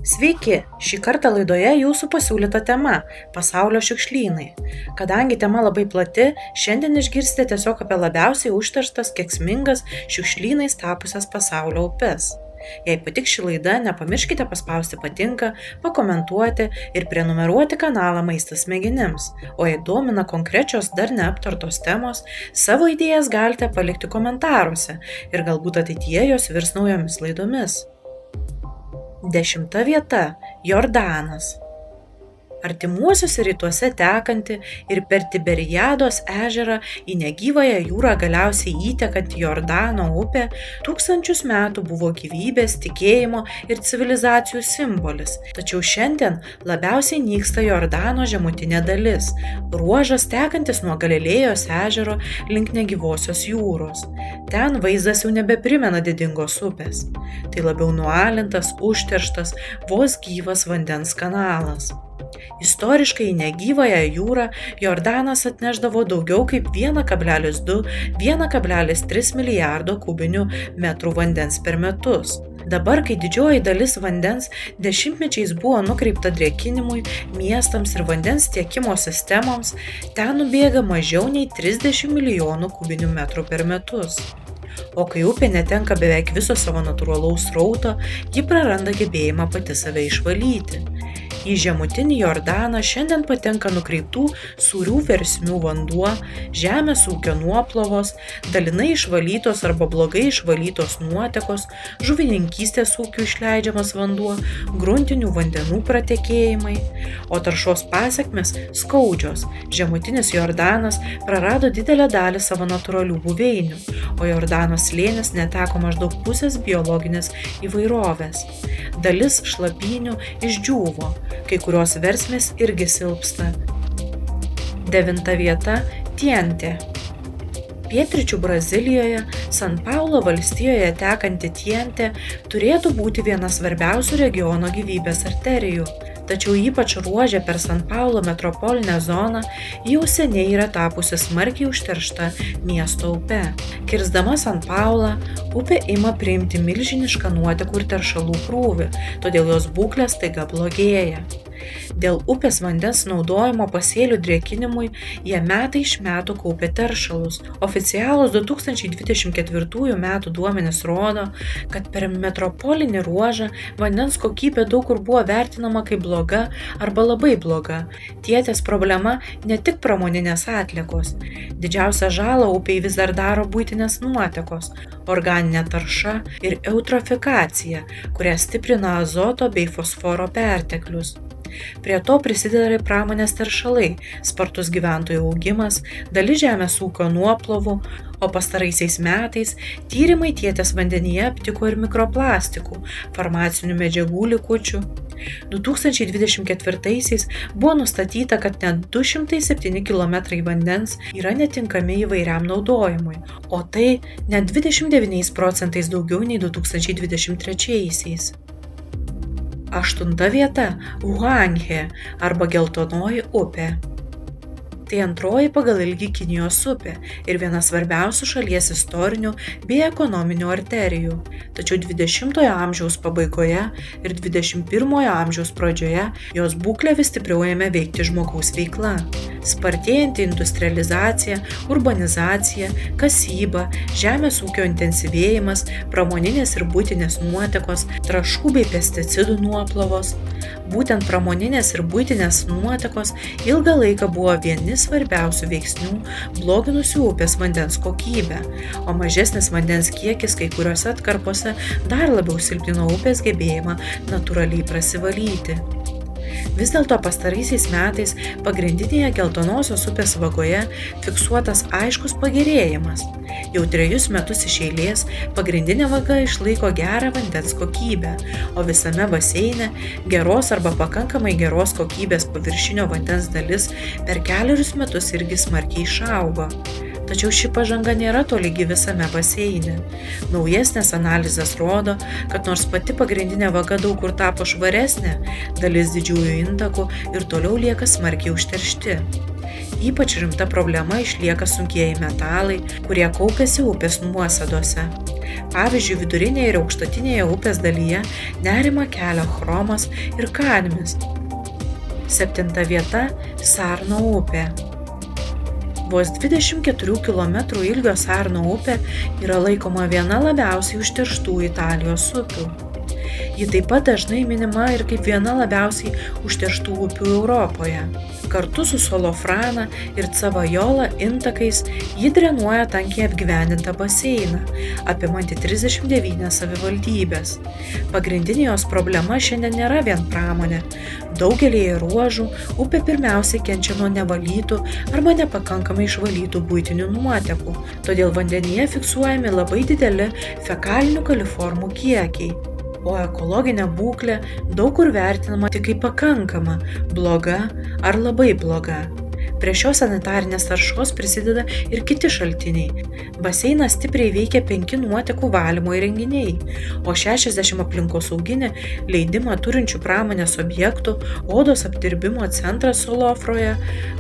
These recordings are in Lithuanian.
Sveiki, šį kartą laidoje jūsų pasiūlyta tema – pasaulio šiukšlynai. Kadangi tema labai plati, šiandien išgirsite tiesiog apie labiausiai užterštas, kenksmingas šiukšlynais tapusias pasaulio upes. Jei patiks ši laida, nepamirškite paspausti patinka, pakomentuoti ir prenumeruoti kanalą Maistas smegenims. O jei domina konkrečios dar neaptartos temos, savo idėjas galite palikti komentaruose ir galbūt ateityje jos virs naujomis laidomis. 10 vieta – Jordanas. Artimuosiuose rytuose tekanti ir per Tiberiados ežerą į negyvąją jūrą galiausiai įtekanti Jordano upė tūkstančius metų buvo gyvybės, tikėjimo ir civilizacijų simbolis. Tačiau šiandien labiausiai nyksta Jordano žemutinė dalis, ruožas tekantis nuo Galilėjos ežero link negyvosios jūros. Ten vaizdas jau nebeprimena didingos upės. Tai labiau nualintas, užterštas, vos gyvas vandens kanalas. Istoriškai į negyvąją jūrą Jordanas atnešdavo daugiau kaip 1,2–1,3 milijardo kubinių metrų vandens per metus. Dabar, kai didžioji dalis vandens dešimtmečiais buvo nukreipta drėkinimui, miestams ir vandens tiekimo sistemoms, ten nubėga mažiau nei 30 milijonų kubinių metrų per metus. O kai upė netenka beveik viso savo natūralaus srauto, ji praranda gebėjimą pati save išvalyti. Į žemutinį Jordaną šiandien patenka nukreiptų sūrių versmių vanduo, žemės ūkio nuoplovos, dalinai išvalytos arba blogai išvalytos nuotekos, žuvininkystės ūkių išleidžiamas vanduo, gruntinių vandenų pratekėjimai, o taršos pasekmės skaudžios. Žemutinis Jordanas prarado didelę dalį savo natūralių buveinių, o Jordano slėnis neteko maždaug pusės biologinės įvairovės. Dalis šlapynių išdžiūvo, kai kurios versmės irgi silpsta. 9 vieta – Tientė. Pietryčių Brazilijoje, San Paulo valstijoje tekanti Tientė turėtų būti viena svarbiausių regiono gyvybės arterijų. Tačiau ypač ruože per San Paulo metropolinę zoną jau seniai yra tapusi smarkiai užteršta miesto upe. Kirsdama San Paulą, upė ima priimti milžinišką nuotekų ir teršalų krūvį, todėl jos būklė staiga blogėja. Dėl upės vandens naudojimo pasėlių drėkinimui jie metai iš metų kaupia teršalus. Oficialūs 2024 metų duomenys rodo, kad per metropolinį ruožą vandens kokybė daug kur buvo vertinama kaip bloga arba labai bloga. Tientės problema ne tik pramoninės atliekos. Didžiausią žalą upei vis dar daro buitinės nuotekos, organinė tarša ir eutrofikacija, kurią stiprina azoto bei fosforo perteklius. Prie to prisideda ir pramonės teršalai, spartus gyventojų augimas, dalis žemės ūkio nuoplovų, o pastaraisiais metais tyrimai Tientės vandenyje aptiko ir mikroplastikų, farmacinių medžiagų likučių. 2024-aisiais buvo nustatyta, kad net 207 km vandens yra netinkami įvairiam naudojimui, o tai net 29% daugiau nei 2023-aisiais. 8 vieta – Huanghe arba Geltonoji upė. Tai antroji pagal ilgį Kinijos upė ir viena svarbiausių šalies istorinių bei ekonominių arterijų. Tačiau 20-ojo amžiaus pabaigoje ir 21-ojo amžiaus pradžioje jos būklę vis stipriau ėmė veikti žmogaus veikla. Spartėjanti industrializacija, urbanizacija, kasyba, žemės ūkio intensyvėjimas, pramoninės ir buitinės nuotekos, trąšų bei pesticidų nuoplovos. Būtent pramoninės ir buitinės nuotekos ilgą laiką buvo vieni svarbiausių veiksnių bloginusių upės vandens kokybę, o mažesnis vandens kiekis kai kuriuose atkarpose dar labiau silpnino upės gebėjimą natūraliai prasivalyti. Vis dėlto pastaraisiais metais pagrindinėje Geltonosios upės vagoje fiksuotas aiškus pagerėjimas. Jau 3 metus iš eilės pagrindinė vaga išlaiko gerą vandens kokybę, o visame baseine geros arba pakankamai geros kokybės paviršinio vandens dalis per 4 metus irgi smarkiai išaugo. Tačiau ši pažanga nėra tolygi visame baseine. Naujesnės analizės rodo, kad nors pati pagrindinė vaga daug kur tapo švaresnė, dalis didžiųjų intakų ir toliau lieka smarkiai užteršti. Ypač rimta problema išlieka sunkieji metalai, kurie kaupiasi upės nuosėdose. Pavyzdžiui, vidurinėje ir aukštutinėje upės dalyje nerimą kelia chromas ir kadmis. 7 vieta – Sarno upė. Vos 24 km ilgio Sarno upė yra laikoma viena labiausiai užterštų Italijos upių. Ji taip pat dažnai minima ir kaip viena labiausiai užterštų upių Europoje. Kartu su Solofrana ir Cavajola intakais ji drenuoja tankiai apgyvendintą baseiną, apimantį 39 savivaldybės. Pagrindinė jos problema šiandien nėra vien pramonė. Daugelėje ruožų upė pirmiausiai kenčia nuo nevalytų arba nepakankamai išvalytų buitinių nuotekų, todėl vandenyje fiksuojami labai dideli fekalinių koliformų kiekiai. O ekologinė būklė daug kur vertinama tik kaip pakankama, bloga ar labai bloga. Prie šios sanitarinės taršos prisideda ir kiti šaltiniai. Baseiną stipriai veikia 5 nuotekų valymo įrenginiai, o 60 aplinkosauginį leidimą turinčių pramonės objektų, odos apdirbimo centras Solofroje,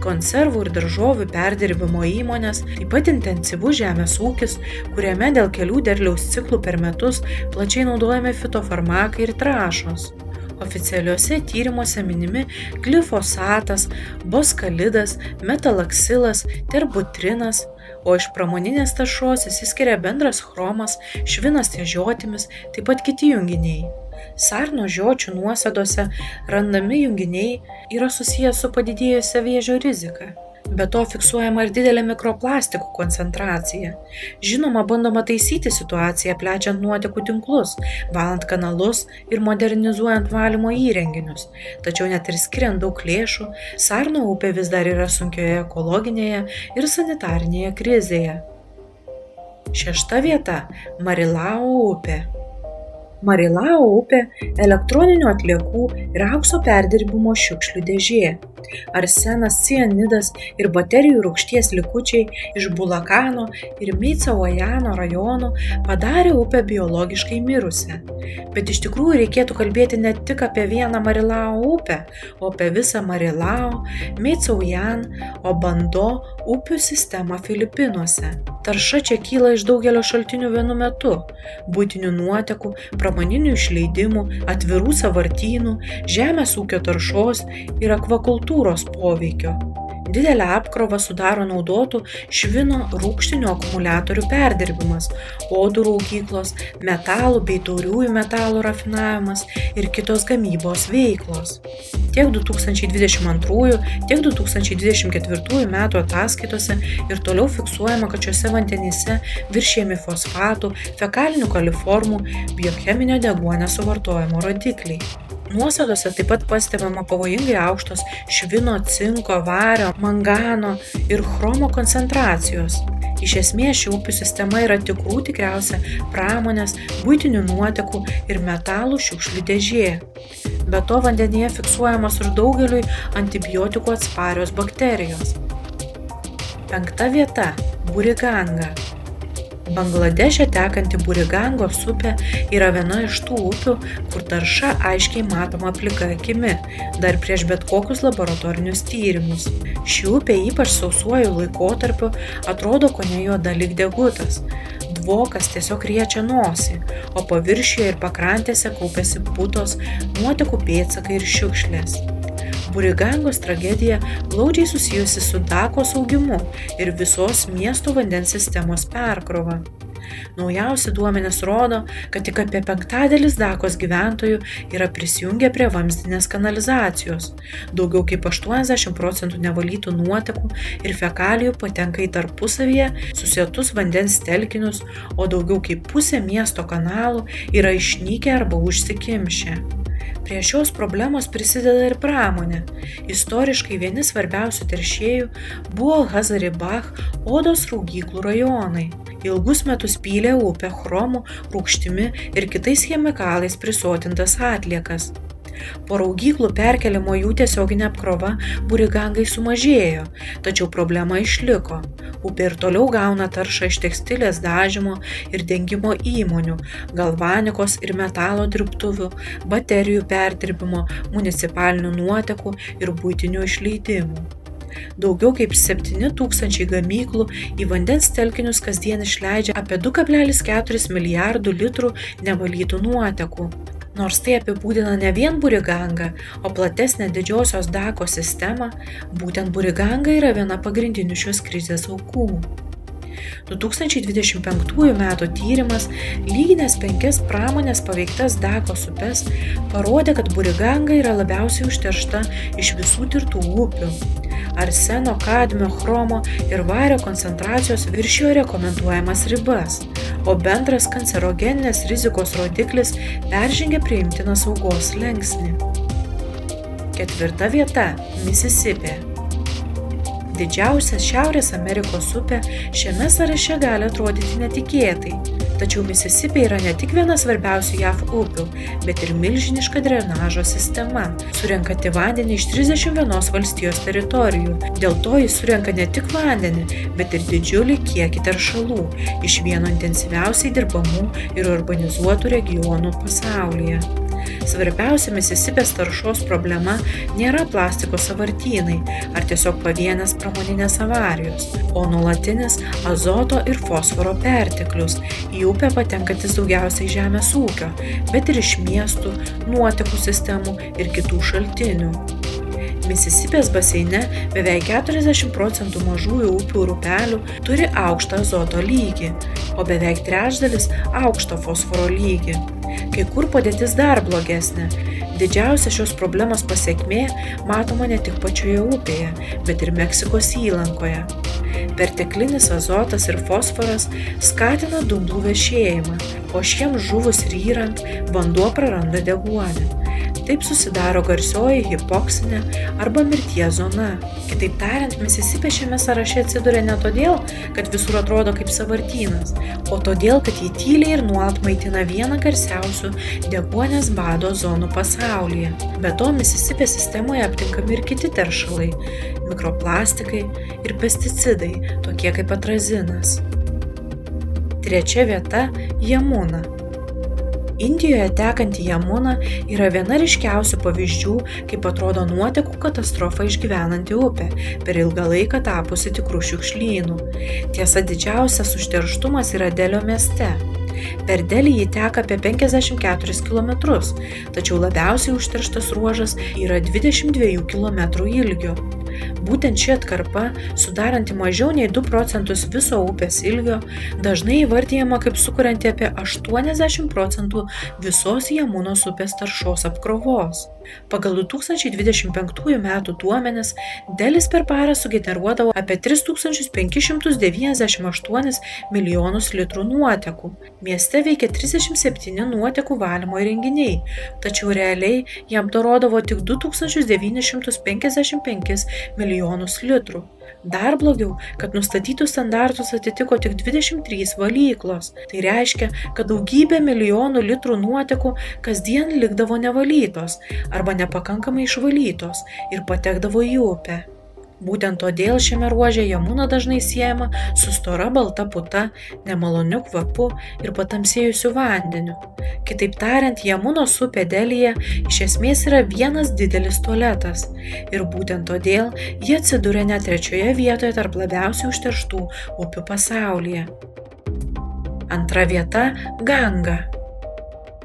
konservų ir daržovių perdirbimo įmonės, taip pat intensyvus žemės ūkis, kuriame dėl kelių derliaus ciklų per metus plačiai naudojami fitofarmakai ir trąšos. Oficialiuose tyrimuose minimi glifosatas, boskalidas, metalaksilas, terbutrinas, o iš pramoninės taršos išsiskiria bendras chromas, švinas ties žiotimis, taip pat kiti junginiai. Sarno žiočių nuosėdose randami junginiai yra susijęs su padidėjusia vėžio rizika. Be to fiksuojama ir didelė mikroplastikų koncentracija. Žinoma, bandoma taisyti situaciją, plečiant nuotekų tinklus, valant kanalus ir modernizuojant valymo įrenginius. Tačiau net ir skiriant daug lėšų, Sarno upė vis dar yra sunkioje ekologinėje ir sanitarinėje krizėje. 6 vieta – Marilao upė. Marilao upė – elektroninių atliekų ir aukso perdirbimo šiukšlių dėžė. Arsenas, cianidas ir baterijų rūgšties likučiai iš Bulakano ir Meicauajano rajonų padarė upę biologiškai mirusią. Bet iš tikrųjų reikėtų kalbėti ne tik apie vieną Marilao upę, o apie visą Marilao, Meicaujan, Obando upių sistemą Filipinuose. Tarša čia kyla iš daugelio šaltinių vienu metu – buitinių nuotekų, pramoninių išleidimų, atvirų sąvartynų, žemės ūkio taršos ir akvakultūros poveikio. Didelę apkrovą sudaro naudotų švino rūgštinių akumuliatorių perdirbimas, odų raugyklos, metalų bei tauriųjų metalų rafinavimas ir kitos gamybos veiklos. Tiek 2022, tiek 2024 metų ataskaitose ir toliau fiksuojama, kad šiuose vandenyse viršijami fosfatų, fekalinių koliformų, biocheminio deguonio suvartojimo rodikliai. Nuosėdose taip pat pastebima pavojingai aukštos švino, cinko, vario, mangano ir chromo koncentracijos. Iš esmės ši upių sistema yra tikriausia pramonės, buitinių nuotekų ir metalų šiukšlių dėžė. Be to vandenyje fiksuojamos ir daugeliui antibiotikų atsparios bakterijos. 5 vieta – Buriganga. Bangladeše tekanti Burigangos upė yra viena iš tų upių, kur tarša aiškiai matoma plika akimi, dar prieš bet kokius laboratorinius tyrimus. Ši upė ypač sausuoju laikotarpiu atrodo kone juoda lyg degutas. Dvokas tiesiog riečia nosį, o paviršiuje ir pakrantėse kaupiasi putos, nuotekų pėdsakai ir šiukšlės. Burigangos tragedija glaudžiai susijusi su Dakos augimu ir visos miesto vandens sistemos perkrova. Naujausi duomenys rodo, kad tik apie 5% Dakos gyventojų yra prisijungę prie vamzdinės kanalizacijos. Daugiau kaip 80% nevalytų nuotekų ir fekalijų patenka į tarpusavyje susietus vandens telkinius, o daugiau kaip pusė miesto kanalų yra išnykę arba užsikimšę. Prie šios problemos prisideda ir pramonė. Istoriškai vieni svarbiausių teršėjų buvo Hazaribagh odos raugyklų rajonai. Ilgus metus pylė upę chromu, rūgštimi ir kitais chemikalais prisotintas atliekas. Po raugyklų perkelimo jų tiesioginė apkrova Burigangai sumažėjo, tačiau problema išliko. Upė ir toliau gauna taršą iš tekstilės dažymo ir dengimo įmonių, galvanikos ir metalo dirbtuvių, baterijų perdirbimo, municipalinių nuotekų ir buitinių išleidimų. Daugiau kaip 7000 gamyklų į vandens telkinius kasdien išleidžia apie 2,4 milijardų litrų nevalytų nuotekų. Nors tai apibūdina ne vien Burigangą, o platesnę Didžiosios Dako sistemą, būtent Buriganga yra viena pagrindinių šios krizės aukų. 2025 metų tyrimas, lyginęs 5 pramonės paveiktas Dakos upes, parodė, kad Buriganga yra labiausiai užteršta iš visų tirtų upių. Arseno, kadmio, chromo ir vario koncentracijos viršijo rekomenduojamas ribas, o bendras kancerogeninės rizikos rodiklis peržengė priimtiną saugos slengsnį. 4. vieta – Misisipė. Didžiausia Šiaurės Amerikos upė šiame sąraše gali atrodyti netikėtai, tačiau Misisipė yra ne tik viena svarbiausių JAV upių, bet ir milžiniška drenažo sistema, surenkanti vandenį iš 31 valstijos teritorijų. Dėl to jis surenka ne tik vandenį, bet ir didžiulį kiekį teršalų iš vieno intensyviausiai dirbamų ir urbanizuotų regionų pasaulyje. Svarbiausia Misisipės taršos problema nėra plastiko sąvartynai ar tiesiog pavienės pramoninės avarijos, o nuolatinis azoto ir fosforo perteklius į upę patenkantis daugiausiai žemės ūkio, bet ir iš miestų, nuotekų sistemų ir kitų šaltinių. Misisipės baseine beveik 40% mažųjų upių ir upelių turi aukštą azoto lygį, o beveik trečdalis aukštą fosforo lygį. Kai kur padėtis dar blogesnė. Didžiausia šios problemos pasekmė matoma ne tik pačioje upėje, bet ir Meksikos įlankoje. Perteklinis azotas ir fosforas skatina dumblų vešėjimą, o šiems žuvus ir yrant vanduo praranda deguonį. Taip susidaro garsioji hipoksinė arba mirties zona. Kitaip tariant, Misisipė šiame sąraše atsiduria ne todėl, kad visur atrodo kaip sąvartynas, o todėl, kad jį tyliai ir nuolat maitina vieną garsiausių deguonies bado zonų pasaulyje. Be to, Misisipės sistemoje aptinkami ir kiti teršalai – mikroplastikai ir pesticidai, tokie kaip atrazinas. 3. vieta – Jamuna. Indijoje tekanti Jamuna yra viena ryškiausių pavyzdžių, kaip atrodo nuotekų katastrofą išgyvenanti upė, per ilgą laiką tapusi tikrų šiukšlynų. Tiesa, didžiausias užterštumas yra Delio mieste. Per Delį ji teka apie 54 km, tačiau labiausiai užterštas ruožas yra 22 km ilgio. Būtent ši atkarpa, sudaranti mažiau nei 2% viso upės ilgio, dažnai įvardijama kaip sukurianti apie 80% visos Jamunos upės taršos apkrovos. Pagal 2025 metų duomenis, Delis per parą sugeneruodavo apie 3598 milijonus litrų nuotekų. Mieste veikia 37 nuotekų valymo įrenginiai, tačiau realiai jam dorodavo tik 2955 milijonus litrų. Dar blogiau, kad nustatytus standartus atitiko tik 23 valyklos. Tai reiškia, kad daugybė milijonų litrų nuotekų kasdien likdavo nevalytos arba nepakankamai išvalytos ir patekdavo į upę. Būtent todėl šiame ruože Jamuna dažnai siejama su stora balta puta, nemaloniu kvapu ir patamsėjusiu vandeniu. Kitaip tariant, Jamunos upė Delyje iš esmės yra vienas didelis tualetas ir būtent todėl ji atsiduria net 3. vietoje tarp labiausiai užterštų upių pasaulyje. 2. vieta – Ganga.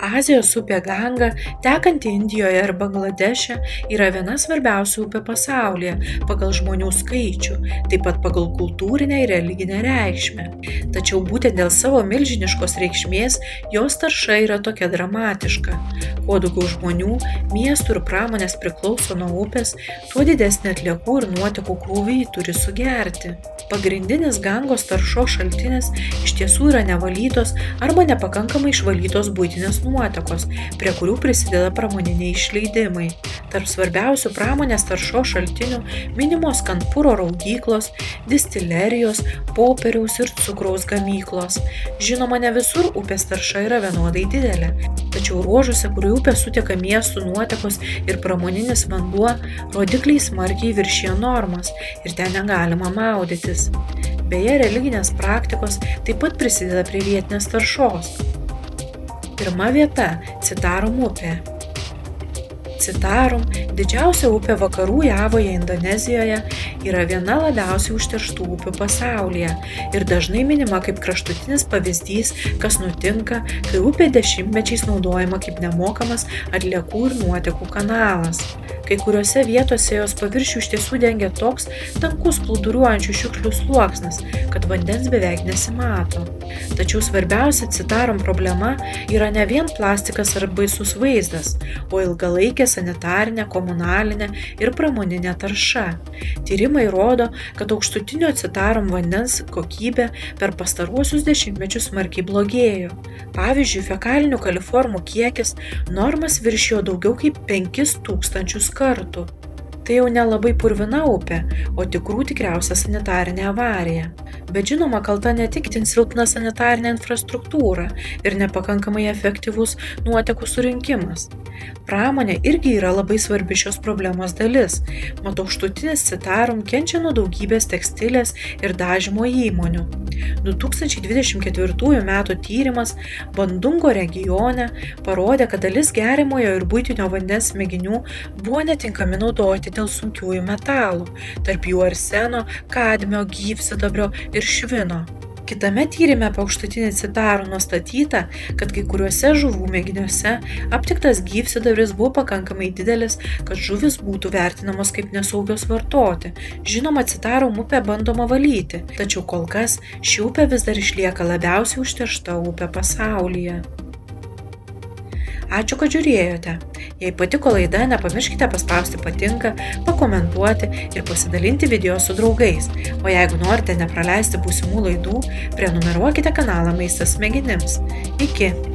Azijos upė Ganga, tekanti Indijoje ir Bangladeše, yra viena svarbiausių upė pasaulyje pagal žmonių skaičių, taip pat pagal kultūrinę ir religinę reikšmę. Tačiau būtent dėl savo milžiniškos reikšmės jos tarša yra tokia dramatiška. Kuo daugiau žmonių, miestų ir pramonės priklauso nuo upės, tuo didesnį atliekų ir nuotekų krūvį ji turi sugerti. Pagrindinis Gangos taršos šaltinis iš tiesų yra nevalytos arba nepakankamai išvalytos buitinės nuotekos, prie kurių prisideda pramoniniai išleidimai. Tarp svarbiausių pramonės taršos šaltinių minimos Kanpuro raugyklos, distilerijos, popieriaus ir cukraus gamyklos. Žinoma, ne visur upės tarša yra vienodai didelė, tačiau ruožuose, kur į upę suteka miestų nuotekos ir pramoninis vanduo, rodikliai smarkiai viršijo normas ir ten negalima maudytis. Beje, religinės praktikos taip pat prisideda prie vietinės taršos. 1. vieta – Citarum upė. Citarum, didžiausia upė vakarų Javoje, Indonezijoje, yra viena labiausiai užterštų upių pasaulyje ir dažnai minima kaip kraštutinis pavyzdys, kas nutinka, kai upė dešimtmečiais naudojama kaip nemokamas atliekų ir nuotekų kanalas. Kai kuriuose vietose jos paviršių iš tiesų dengia toks tankus plūduriuojančių šiukšlių sluoksnis, kad vandens beveik nesimato. Tačiau svarbiausia Citarum problema yra ne vien plastikas ar baisus vaizdas, o ilgalaikė sanitarinė, komunalinė ir pramoninė tarša. Tyrimai rodo, kad aukštutinio Citarum vandens kokybė per pastaruosius dešimtmečius smarkiai blogėjo. Pavyzdžiui, fekalinių koliformų kiekis normas viršijo daugiau kaip 5000 kartų. Tai jau nelabai purvina upė, o tikriausia sanitarinė avarija. Bet žinoma, kalta ne tik itin silpna sanitarinė infrastruktūra ir nepakankamai efektyvus nuotekų surinkimas. Pramonė irgi yra labai svarbi šios problemos dalis. Mat aukštutinis Citarum kenčia nuo daugybės tekstilės ir dažymo įmonių. 2024 metų tyrimas Bandungo regione parodė, kad dalis geriamojo ir buitinio vandens mėginių buvo netinkami naudoti dėl sunkiųjų metalų, tarp jų arseno, kadmio, gyvsidabrio ir švino. Kitame tyrime apie aukštutinį Citarum nustatyta, kad kai kuriuose žuvų mėginiuose aptiktas gyvsidabris buvo pakankamai didelis, kad žuvis būtų vertinamos kaip nesaugios vartoti. Žinoma, Citarum upę bandoma valyti, tačiau kol kas ši upė vis dar išlieka labiausiai užteršta upė pasaulyje. Ačiū, kad žiūrėjote. Jei patiko laida, nepamirškite paspausti patinka, pakomentuoti ir pasidalinti video su draugais. O jeigu norite nepraleisti būsimų laidų, prenumeruokite kanalą Maistas smegenims. Iki!